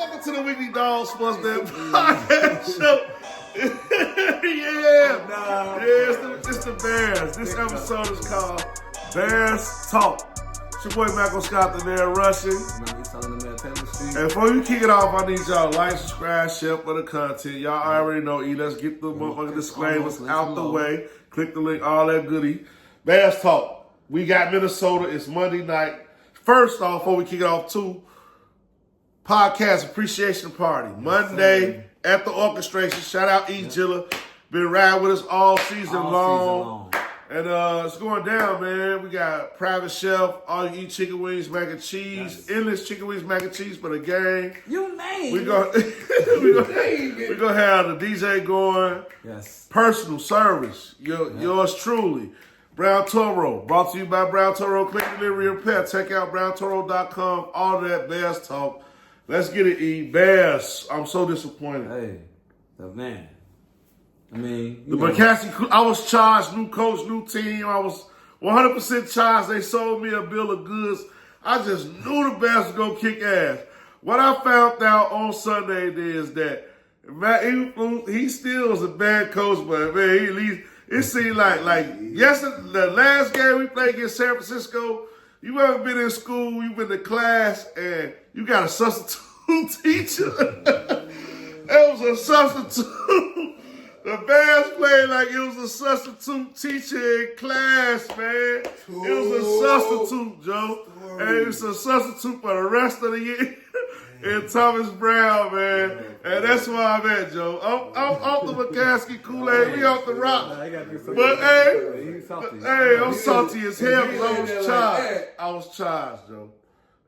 Welcome to the Weekly Dog Sports Day podcast show. It's the Bears. This episode is called Bears Talk. It's your boy Malcolm Scott, the man rushing. And before you kick it off, I need y'all to like, subscribe, share for the content. Y'all already know. Let's get the motherfucking disclaimers out the way. Click the link, all that goodie. Bears Talk. We got Minnesota. It's Monday night. First off, before we kick it off, too, podcast appreciation party. Monday at the orchestration. Shout out E. Jilla. Been riding with us all season long. And it's going down, man. We got private chef, all you eat chicken wings, mac and cheese, endless chicken wings, mac and cheese for the gang. You name we gonna have the DJ going. Yes. Personal service. Yours truly. Brown Toro, brought to you by Brown Toro Quick Delivery and Repair. Check out browntoro.com. All that Bears talk. Let's get it, E. Bears. I'm so disappointed. Hey, the man. I mean, the McCaskey, I was charged, new coach, new team. I was 100% charged. They sold me a bill of goods. I just knew the Bears was going to kick ass. What I found out on Sunday is that he still is a bad coach, but man, it seemed like yesterday, the last game we played against San Francisco, you ever been in school, you've been to class, and you got a substitute teacher. That was a substitute. The Bears played like it was a substitute teacher in class, man. It was a substitute, Joe. And it's a substitute for the rest of the year. And Thomas Brown, man. And that's where I'm at, Joe. I'm off the McCaskey Kool-Aid. We off the rock. But, hey, I'm salty as hell because I was charged. I was charged, Joe.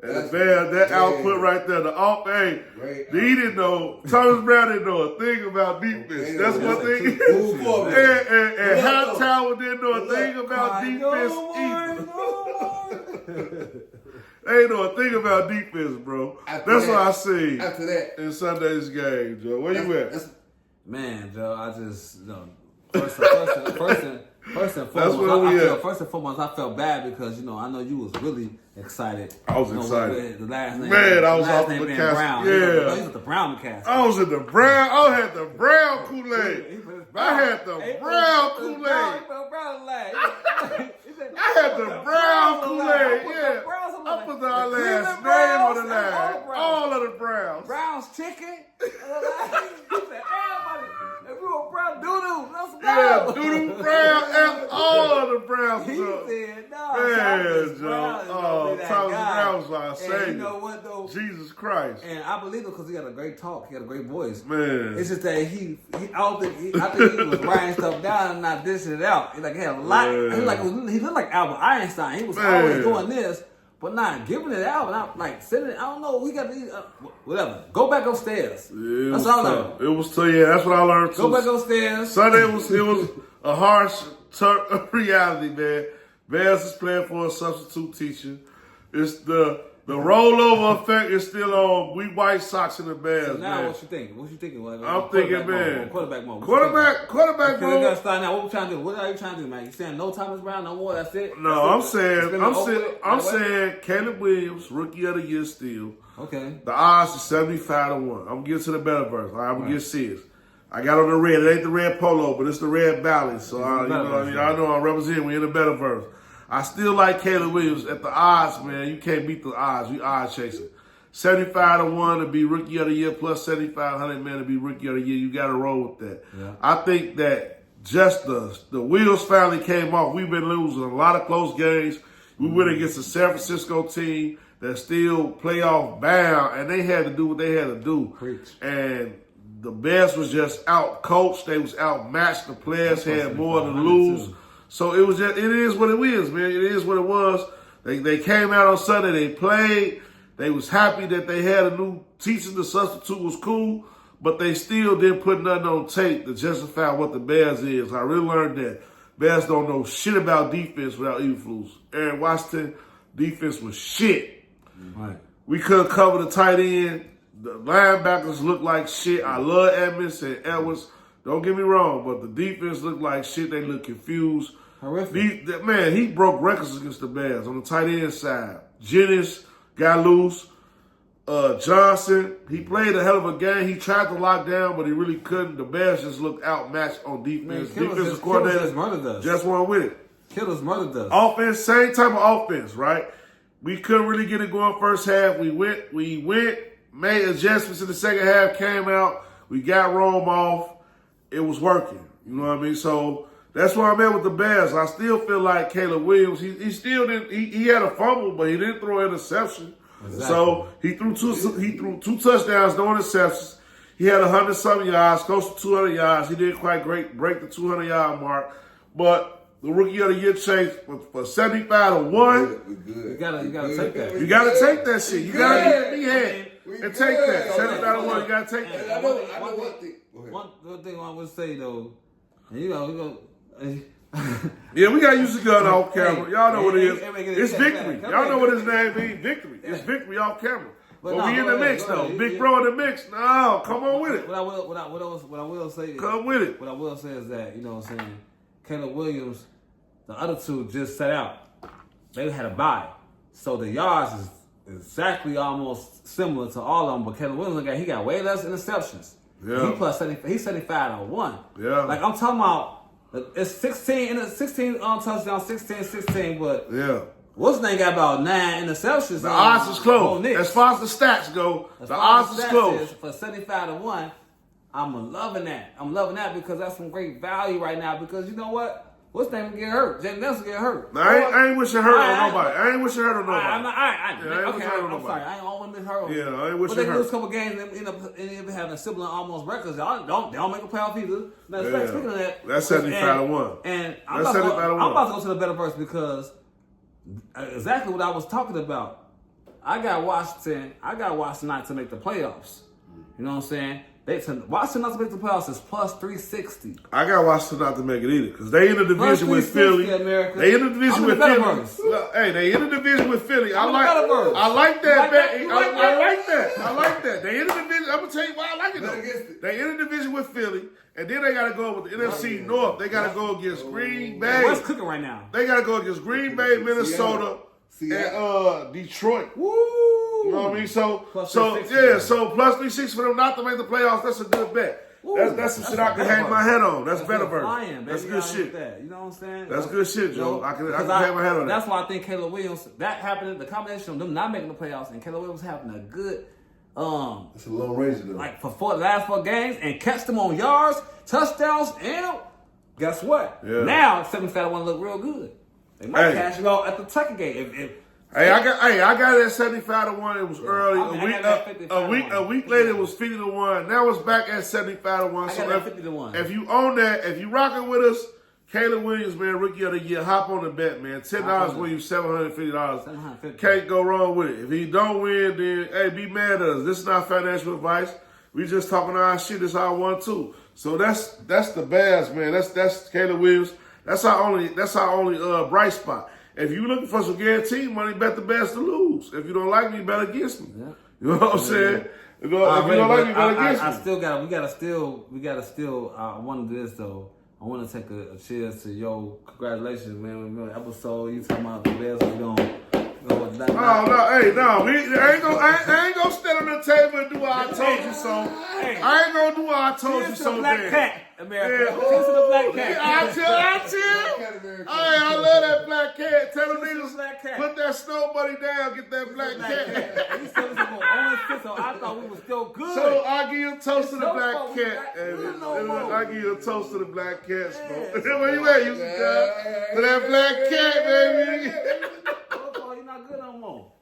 And the Bears, that output right there, he didn't know, Thomas Brown didn't know a thing about defense. That's one thing. And Hightower didn't know a thing about defense either. They ain't know a thing about defense, bro. That's what I see after that in Sunday's game, Joe. Where you at? Man, Joe, I just, first and foremost, I felt bad because, I know you was really excited. I was excited. The last name. Man, I was off the Brown. Yeah. You was the Brown McCaskey. I was in the Brown. I had the Brown Kool-Aid. I had the Brown Kool-Aid. I had the Brown Kool-Aid. Yeah. I put our last name on the line. All of the Browns. Browns chicken. He said, everybody. If you were Brown doo-doo, let's go. Yeah, doo-doo Brown and all of the Browns. He said, no. Man, Joe. Thomas Brown was our savior. You know what, though? Jesus Christ. And I believe it because he got a great talk. He got a great voice. Man. It's just that I think he was writing stuff down and not dishing it out. He had a lot. He looked like Albert Einstein. He was always doing this. But not giving it out, not like sitting. I don't know. We got to whatever. Go back upstairs. Yeah, that's all I learned. It was tough. Yeah, that's what I learned too. Go back upstairs. Sunday it was a harsh reality, man. Bears is playing for a substitute teacher. It's the rollover effect is still on. We White Sox in the Bears. So now, man. What you thinking? I'm thinking, man. Quarterback mode. Quarterback mode. We gotta start now. What we trying to do? What are you trying to do, man? You saying no Thomas Brown, no more? That's it. No, I'm saying Caleb Williams, rookie of the year still. Okay. The odds is 75-1. I'm gonna get to the better verse. All right, I'm gonna get serious. I got on the red. It ain't the red polo, but it's the red ballot. So I know I'm representing. We in the better verse. I still like Caleb Williams at the odds, man. You can't beat the odds. We odds chasing. 75-1 to be rookie of the year plus 7,500, man, to be rookie of the year. You got to roll with that. Yeah. I think that just the wheels finally came off. We've been losing a lot of close games. We went against the San Francisco team that's still playoff bound, and they had to do what they had to do. Preach. And the Bears was just out coached. They was outmatched. The players had more to lose. So it is what it is, man. It is what it was. They came out on Sunday. They played. They was happy that they had a new teacher. The substitute was cool, but they still didn't put nothing on tape to justify what the Bears is. I really learned that Bears don't know shit about defense without Eberflus. Aaron Washington, defense was shit. Right. We couldn't cover the tight end. The linebackers look like shit. I love Edmonds and Edwards. Don't get me wrong, but the defense looked like shit. They look confused. Horrific. He broke records against the Bears on the tight end side. Jennings got loose. Johnson, he played a hell of a game. He tried to lock down, but he really couldn't. The Bears just looked outmatched on defense. Defensive coordinator just went with it. Killers murdered us. Offense, same type of offense, right? We couldn't really get it going first half. We went, made adjustments in the second half, came out. We got Rome off. It was working. You know what I mean? So that's where I'm at with the Bears. I still feel like Caleb Williams, he still didn't, he had a fumble, but he didn't throw an interception. Exactly. So he threw two touchdowns, no interceptions. He had 100-something yards, close to 200 yards. He didn't quite break the 200-yard mark. But the Rookie of the Year chase for 75-1. You gotta take that. You gotta take that shit. You gotta get me head and take that. 75-1. You gotta take that. I know one thing. One good thing I would say though, and you know, yeah, we gotta use the gun off camera. Y'all know what it is. It's victory. Y'all know what his name means. Victory. It's victory off camera. But we in the mix though. Big bro in the mix. No, come on with it. What I will say is, come with it. What I will say is that, you know what I'm saying, Caleb Williams, the other two just set out. They had a bye. So the yards is exactly almost similar to all of them, but Caleb Williams, he got way less interceptions. Yeah. He plus 70, he's 75-1. Yeah. Like I'm talking about, it's 16 touchdowns, 16, but yeah. What's name got about 9 interceptions? The odds is close. As far as the stats go, the odds is close. For 75-1, I'm loving that. I'm loving that because that's some great value right now. Because you know what? What's name get hurt? Jay Nelson get hurt. No, I ain't wishing hurt on nobody. I ain't wishing hurt on nobody. I'm sorry. I ain't want to miss hurt. Yeah, I ain't wishing hurt. But they lose a couple games and end up having sibling almost records. They don't make a playoff either. Now, speaking of that, that's 75-1. And I'm about to go to the better verse because exactly what I was talking about. I got Washington not to make the playoffs. You know what I'm saying? Washington not to make the playoffs is plus 360. I got Washington not to make it either because they in the division with Philly. America. They in the division with Philly. Hey, they in the division with Philly. I like that. I like that. They in the division. I'm gonna tell you why I like it though. They in the division with Philly, and then they got to go with the NFC North. They got to go against Green Bay. What's cooking right now? They got to go against Green Bay, Minnesota, and Detroit. Woo! You know what I mean? So plus 360 for them not to make the playoffs. That's a good bet. That's some shit I can hang my head on. That's better version. That's good shit. You know what I'm saying? That's good shit, Joe. I can hang my head on that. That's why I think Caleb Williams, that happened, the combination of them not making the playoffs and Caleb Williams having a good it's a low range though. Like for last 4 games and catch them on yards, touchdowns, and guess what? Yeah. Now 75-1 look real good. They might cash it out at the Tucker game. I got it at 75-1. It was early. A week later it was 50-1. Now it's back at 75-1. So 50-1. If you own that, if you rocking with us, Caleb Williams, man, Rookie of the Year, hop on the bet, man. $10 win you $750. Can't go wrong with it. If he don't win, then hey, be mad at us. This is not financial advice. We just talking our shit. This our 1-2. So that's the Bears, man. That's Caleb Williams. That's our only bright spot. If you looking for some guaranteed money, bet the Bears to lose. If you don't like me, bet against me. Yeah. You know what I'm saying? If you don't like me, bet against me. We gotta still. I want to do this though. I want to take a cheers to congratulations, man. Remember episode you talking about the Bears was going. I ain't gonna stand on the table and do what I told you so. I ain't gonna do what I told you so. Black cat, America. Cheers to the black cat. I chill. I love that black cat. Tell them niggas put that snow buddy down, get that black cat. He said it was going 0-6, so I thought we were still good. So I give you a toast to the black cat. I give you a toast to the black cat, smoke. Where you at, you for that black cat, baby. Good no more.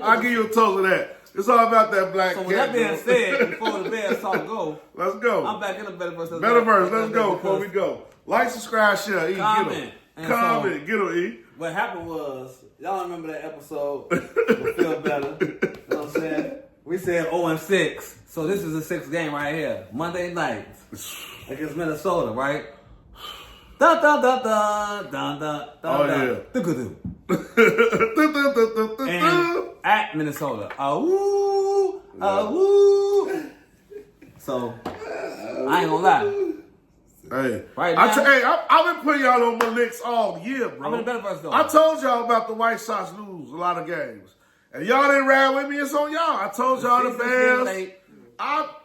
I'll give you a toast of that. It's all about that black cat. So with that being said, before the Bears talk go, let's go. I'm back in the better verse. Let's go before we go. Like, subscribe, share, E. Comment. Get him, E. What happened was, y'all remember that episode? We feel better. You know what I'm saying? We said 0-6. So this is the 6th game right here. Monday night against Minnesota, right? Dun dun dun dun dun dun dun. Yeah. And at Minnesota, woo. So I ain't gonna lie. Hey, right now, I've been putting y'all on my licks all year, bro. I'm in the better verse though. I told y'all about the White Sox lose a lot of games, And y'all didn't ride with me, it's on y'all. I told y'all the season's getting Bears. late.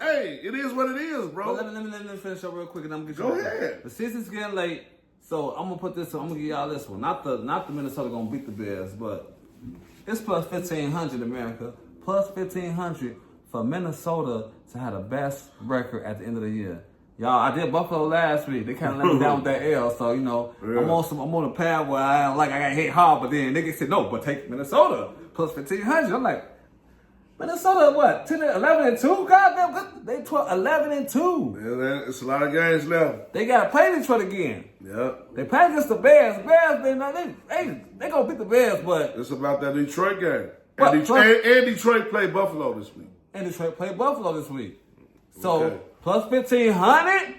Hey, it is what it is, bro. But let me finish up real quick and I'm gonna get Go you. ahead. The season's getting late, so I'm gonna put this. I'm gonna give y'all this one. Not the Minnesota gonna beat the Bears, but it's plus 1,500 America. Plus 1,500 for Minnesota to have the best record at the end of the year. Y'all, I did Buffalo last week. They kind of let me down with that L, so you know Yeah. I'm on a pad where I got hit hard, but then niggas said no, but take Minnesota plus 1,500. I'm like. Minnesota, what? 11-2? Goddamn, they 11-2. Yeah, it's a lot of games left. They gotta play Detroit again. Yep. They play against the Bears. The Bears, they gonna beat the Bears, but It's about that Detroit game. But- And Detroit play Buffalo this week. and Detroit play Buffalo this week. So Okay. plus 1,500,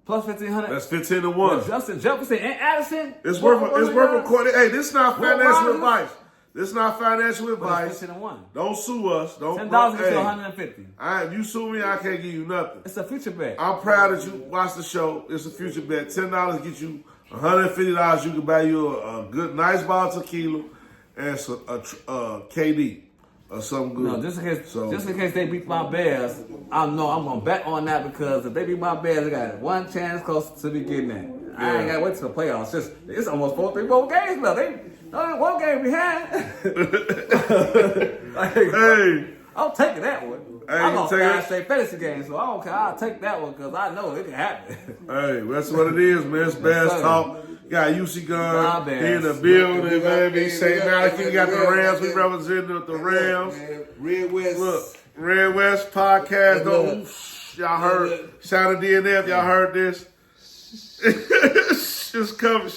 plus 1,500. That's 15-1. With Justin Jefferson and Addison. It's worth recording. Hey, this is not What financial round is advice. This is not financial advice. 15-1. Don't sue us. Don't. $10 Hey, to 150. you sue me, I can't give you nothing. It's a future bet. I'm proud that you watched the show. It's a future bet. $10 get you $150. You can buy you a good, nice bottle of tequila and some KD or something good. No, just in case they beat my Bears, I know I'm gonna bet on that because if they beat my Bears, they got one chance close to be getting it. I ain't gotta wait till the playoffs. It's almost 4 games left. They only one game behind. Hey, I'm taking that one. Hey, I'm you on take 5 it? straight fantasy games, so I don't care. I'll take that one because I know it can happen. hey, that's what it is, man. It's Bears sir. talk. Got UC My Gun Bears. here in the building, We got- baby. we St. got- Malachi we got the got- Rams. We representing the Rams. Red West. Look, Red West podcast. Look. Don't y'all heard? Shout out to DNF. Y'all heard this? It's coming.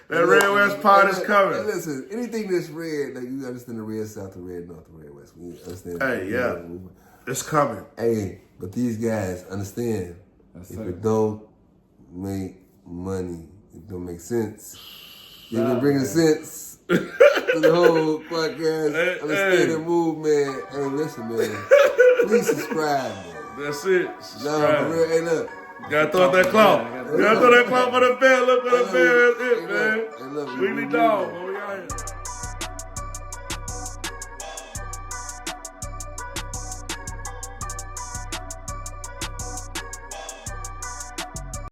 That Red West pod is coming. Listen, anything that's red, like you understand the red south, the red north, the red west. We understand. Hey, yeah. It's coming. Hey, but these guys understand. Yes, If sir. it don't make money, it don't make sense. You've been bringing sense to the whole podcast. Hey, Understand hey. the movement. Hey, listen, man. Please subscribe, man. That's it. No, Subscribe. for real, hey, look. Gotta throw up that cloth. Gotta throw that cloth for the bed. Look for the bed. That's it, man. Hey, look, Weekly dog. Man. We out here.